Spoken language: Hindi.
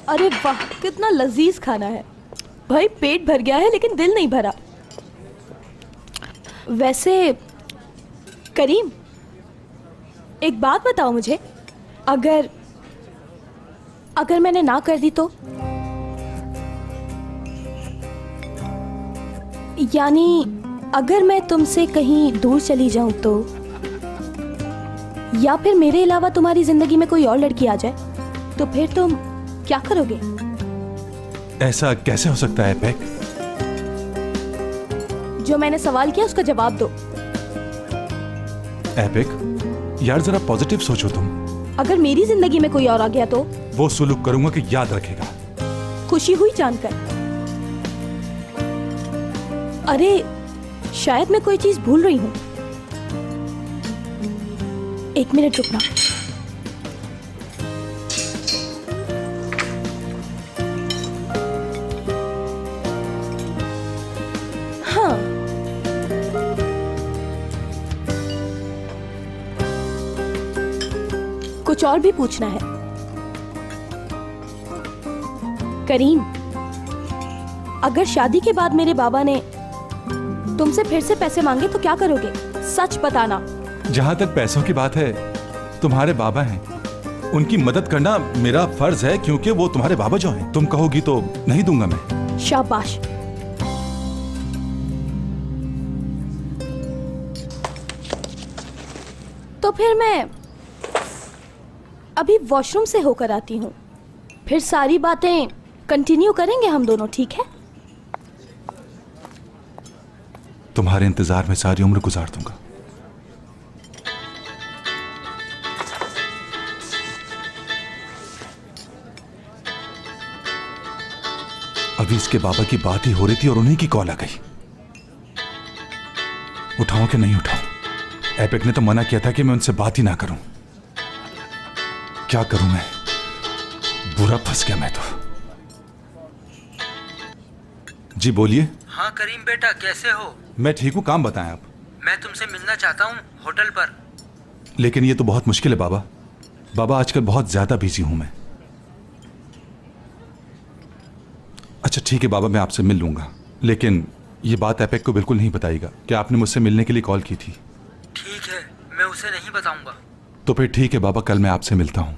अरे वाह, कितना लजीज खाना है भाई। पेट भर गया है लेकिन दिल नहीं भरा। वैसे करीम, एक बात बताओ मुझे, अगर मैंने ना कर दी तो? यानी अगर मैं तुमसे कहीं दूर चली जाऊं तो, या फिर मेरे अलावा तुम्हारी जिंदगी में कोई और लड़की आ जाए, तो फिर तुम क्या करोगे? ऐसा कैसे हो सकता है पैक? जो मैंने सवाल किया उसका जवाब दो। एपिक, यार जरा पॉजिटिव सोचो तुम। अगर मेरी जिंदगी में कोई और आ गया तो? वो सुलूक करूंगा कि याद रखेगा। खुशी हुई जानकर। अरे शायद मैं कोई चीज भूल रही हूं। एक मिनट रुकना। हाँ, कुछ और भी पूछना है। करीम, अगर शादी के बाद मेरे बाबा ने तुमसे फिर से पैसे मांगे तो क्या करोगे? सच बताना। जहां तक पैसों की बात है, तुम्हारे बाबा हैं, उनकी मदद करना मेरा फर्ज है, क्योंकि वो तुम्हारे बाबा जो हैं। तुम कहोगी तो नहीं दूंगा मैं। शाबाश। तो फिर मैं अभी वॉशरूम से होकर आती हूँ, फिर सारी बातें कंटिन्यू करेंगे हम दोनों, ठीक है? तुम्हारे इंतजार में सारी उम्र गुजार दूंगा। अभी इसके बाबा की बात ही हो रही थी और उन्हीं की कॉल आ गई। उठाऊं कि नहीं उठाऊं? एपिक ने तो मना किया था कि मैं उनसे बात ही ना करूं। क्या करूं मैं? बुरा फंस गया मैं तो। जी बोलिए। हाँ करीम बेटा, कैसे हो? मैं ठीक हूं, काम बताएं आप। मैं तुमसे मिलना चाहता हूँ होटल पर। लेकिन ये तो बहुत मुश्किल है बाबा। बाबा आजकल बहुत ज्यादा बिजी हूं मैं। अच्छा ठीक है बाबा, मैं आपसे मिल लूंगा, लेकिन ये बात एपेक को बिल्कुल नहीं बताइएगा कि आपने मुझसे मिलने के लिए कॉल की थी। ठीक है, मैं उसे नहीं बताऊंगा। तो फिर ठीक है बाबा, कल मैं आपसे मिलता हूं।